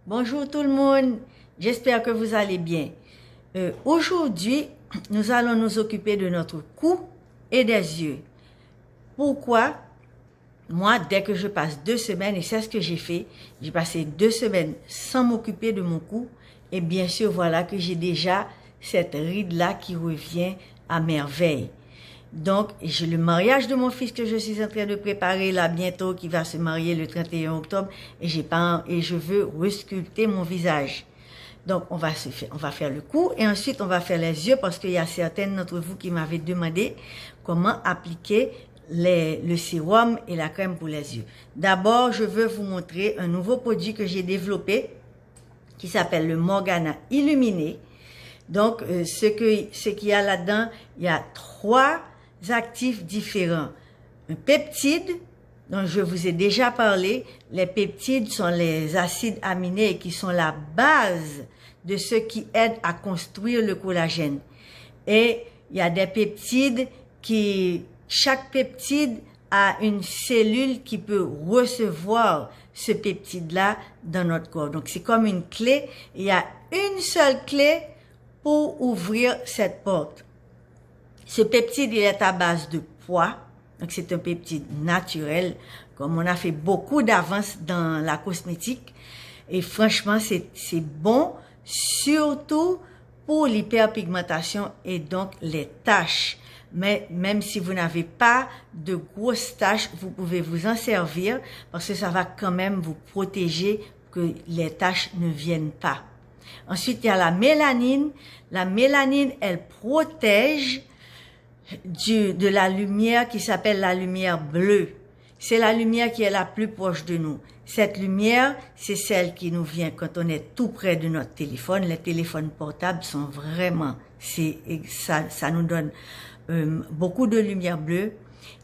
Bonjour tout le monde, j'espère que vous allez bien. Aujourd'hui, nous allons nous occuper de notre cou et des yeux. Pourquoi? Moi, dès que je passe 2 semaines, et c'est ce que j'ai fait, j'ai passé 2 semaines sans m'occuper de mon cou, et bien sûr, voilà que j'ai déjà cette ride-là qui revient à merveille. Donc, j'ai le mariage de mon fils que je suis en train de préparer là bientôt, qui va se marier le 31 octobre, et je veux resculpter mon visage. Donc, on va faire le cou, et ensuite on va faire les yeux, parce qu'il y a certaines d'entre vous qui m'avaient demandé comment appliquer le sérum et la crème pour les yeux. D'abord, je veux vous montrer un nouveau produit que j'ai développé, qui s'appelle le Morgana Illuminé. Donc, ce qu'il y a là-dedans, il y a 3 actifs différents. Un peptide, dont je vous ai déjà parlé. Les peptides sont les acides aminés qui sont la base de ce qui aide à construire le collagène. Et il y a des peptides chaque peptide a une cellule qui peut recevoir ce peptide-là dans notre corps. Donc, c'est comme une clé. Il y a une seule clé pour ouvrir cette porte. Ce peptide, il est à base de pois. Donc, c'est un peptide naturel. Comme on a fait beaucoup d'avance dans la cosmétique. Et franchement, c'est bon, surtout pour l'hyperpigmentation et donc les taches. Mais même si vous n'avez pas de grosses taches, vous pouvez vous en servir parce que ça va quand même vous protéger que les taches ne viennent pas. Ensuite, il y a la mélanine. La mélanine, elle protège de la lumière qui s'appelle la lumière bleue. C'est la lumière qui est la plus proche de nous. Cette lumière, c'est celle qui nous vient quand on est tout près de notre téléphone. Les téléphones portables sont vraiment, ça nous donne beaucoup de lumière bleue.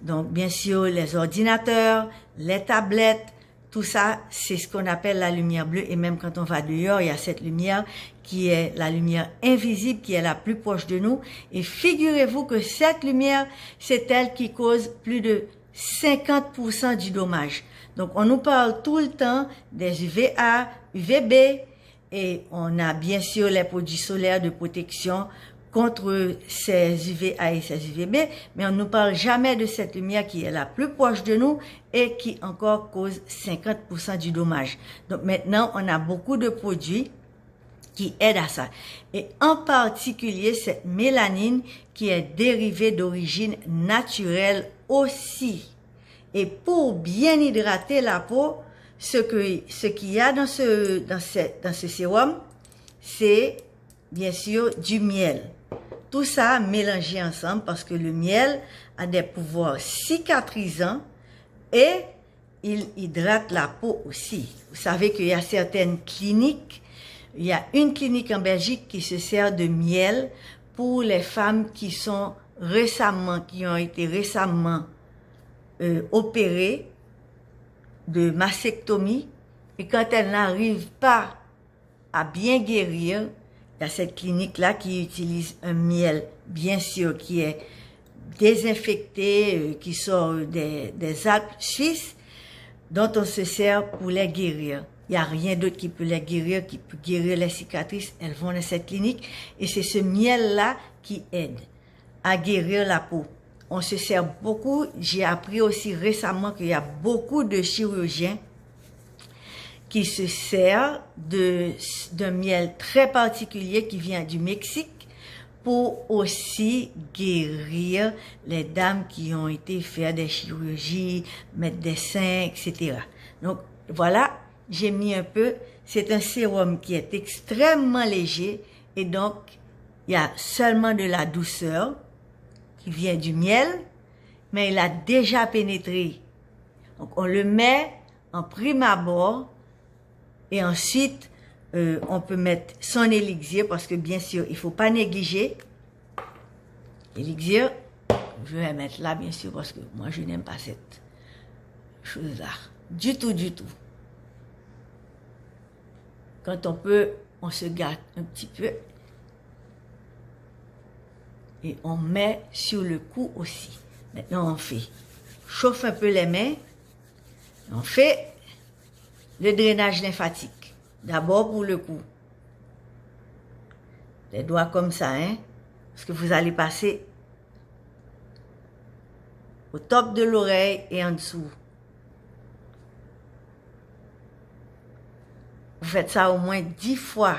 Donc, bien sûr, les ordinateurs, les tablettes, tout ça, c'est ce qu'on appelle la lumière bleue. Et même quand on va dehors, il y a cette lumière qui est la lumière invisible, qui est la plus proche de nous. Et figurez-vous que cette lumière, c'est elle qui cause plus de 50% du dommage. Donc, on nous parle tout le temps des UVA, UVB, et on a bien sûr les produits solaires de protection contre ces UVA et ces UVB, mais on ne nous parle jamais de cette lumière qui est la plus proche de nous et qui encore cause 50% du dommage. Donc maintenant, on a beaucoup de produits qui aident à ça. Et en particulier, cette mélanine qui est dérivée d'origine naturelle aussi. Et pour bien hydrater la peau, ce qu'il y a dans ce sérum, c'est bien sûr du miel. Tout ça mélangé ensemble parce que le miel a des pouvoirs cicatrisants et il hydrate la peau aussi. Vous savez qu'il y a certaines cliniques, il y a une clinique en Belgique qui se sert de miel pour les femmes qui ont été récemment opérées de mastectomie et quand elles n'arrivent pas à bien guérir, il y a cette clinique-là qui utilise un miel, bien sûr, qui est désinfecté, qui sort des Alpes suisses, dont on se sert pour les guérir. Il n'y a rien d'autre qui peut les guérir, qui peut guérir les cicatrices. Elles vont dans cette clinique et c'est ce miel-là qui aide à guérir la peau. On se sert beaucoup. J'ai appris aussi récemment qu'il y a beaucoup de chirurgiens qui se sert d'un miel très particulier qui vient du Mexique pour aussi guérir les dames qui ont été faire des chirurgies, mettre des seins, etc. Donc, voilà, j'ai mis un peu, c'est un sérum qui est extrêmement léger et donc, il y a seulement de la douceur qui vient du miel, mais il a déjà pénétré. Donc, on le met en prime abord. Et ensuite, on peut mettre son élixir parce que bien sûr, il ne faut pas négliger. Élixir, je vais mettre là bien sûr parce que moi je n'aime pas cette chose-là. Du tout, du tout. Quand on se gâte un petit peu. Et on met sur le cou aussi. Maintenant, chauffe un peu les mains. On fait le drainage lymphatique. D'abord pour le cou. Les doigts comme ça, hein. Parce que vous allez passer au top de l'oreille et en dessous. Vous faites ça au moins 10 fois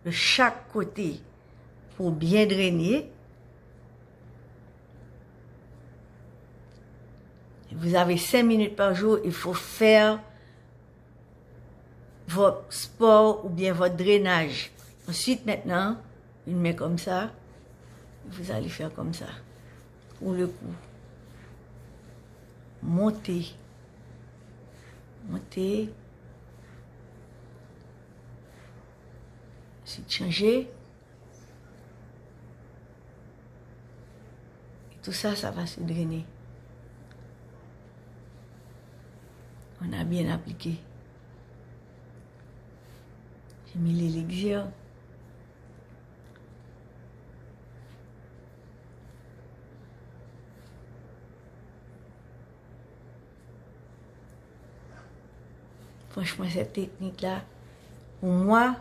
de chaque côté pour bien drainer. Vous avez 5 minutes par jour, il faut faire votre sport ou bien votre drainage. Ensuite, maintenant, une main comme ça, vous allez faire comme ça, pour le cou. Montez, montez. Ensuite, changez. Et tout ça, ça va se drainer. On a bien appliqué. J'ai mis l'élixir. Franchement, cette technique-là, pour moi,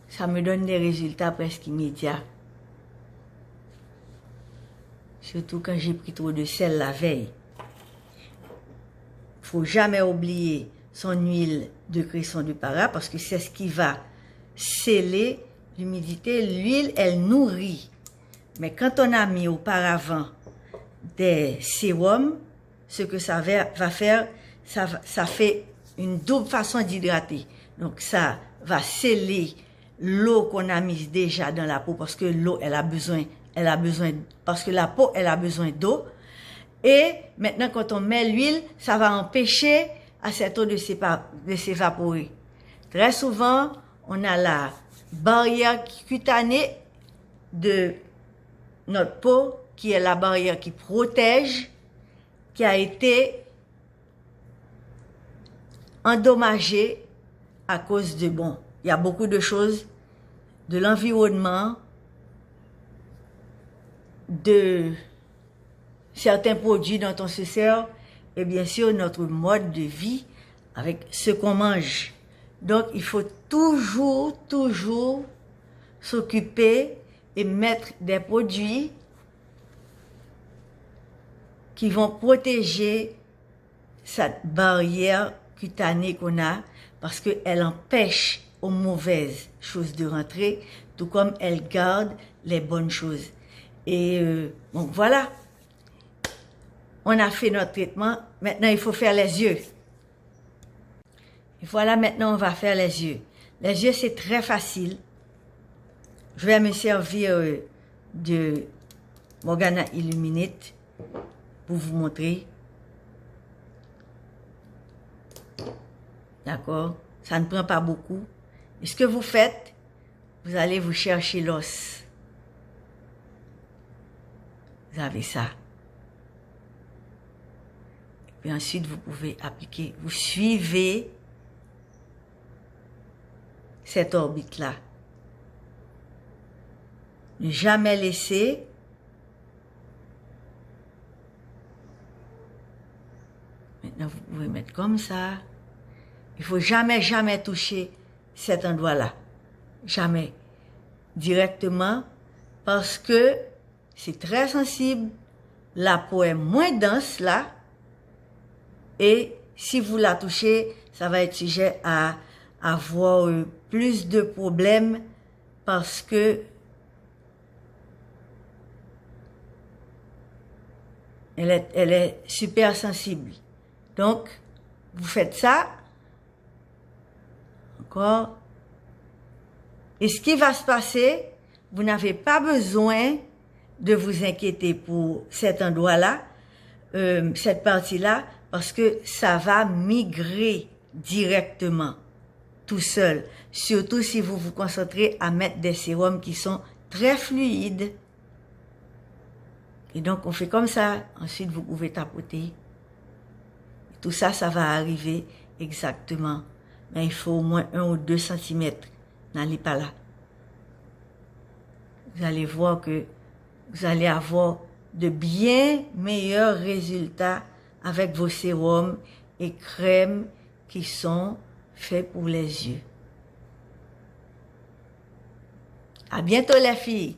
ça me donne des résultats presque immédiats. Surtout quand j'ai pris trop de sel la veille. Il ne faut jamais oublier son huile de cresson de para parce que c'est ce qui va sceller l'humidité. L'huile, elle nourrit. Mais quand on a mis auparavant des sérums, ce que ça va faire, ça fait une double façon d'hydrater. Donc ça va sceller l'eau qu'on a mise déjà dans la peau parce que l'eau, elle a besoin, parce que la peau, elle a besoin d'eau. Et maintenant, quand on met l'huile, ça va empêcher à cette eau de s'évaporer. Très souvent, on a la barrière cutanée de notre peau, qui est la barrière qui protège, qui a été endommagée à cause de, bon, il y a beaucoup de choses, de l'environnement, de certains produits dont on se sert, et bien sûr notre mode de vie avec ce qu'on mange. Donc il faut toujours s'occuper et mettre des produits qui vont protéger cette barrière cutanée qu'on a, parce qu'elle empêche aux mauvaises choses de rentrer, tout comme elle garde les bonnes choses. Et bon, voilà. On a fait notre traitement. Maintenant, il faut faire les yeux. Et voilà, maintenant, on va faire les yeux. Les yeux, c'est très facile. Je vais me servir de Morgana Illuminate pour vous montrer. D'accord? Ça ne prend pas beaucoup. Et ce que vous faites, vous allez vous chercher l'os. Vous avez ça. Puis ensuite, vous pouvez appliquer. Vous suivez cette orbite-là. Ne jamais laisser maintenant, vous pouvez mettre comme ça. Il faut jamais toucher cet endroit-là. Jamais. Directement, parce que c'est très sensible. La peau est moins dense là. Et si vous la touchez, ça va être sujet à avoir plus de problèmes parce que elle est super sensible. Donc, vous faites ça. Encore. Et ce qui va se passer, vous n'avez pas besoin de vous inquiéter pour cet endroit-là, cette partie-là, parce que ça va migrer directement, tout seul. Surtout si vous vous concentrez à mettre des sérums qui sont très fluides. Et donc, on fait comme ça. Ensuite, vous pouvez tapoter. Tout ça, ça va arriver exactement. Mais il faut au moins 1 ou 2 centimètres. N'allez pas là. Vous allez voir que vous allez avoir de bien meilleurs résultats avec vos sérums et crèmes qui sont fait pour les yeux. À bientôt les filles.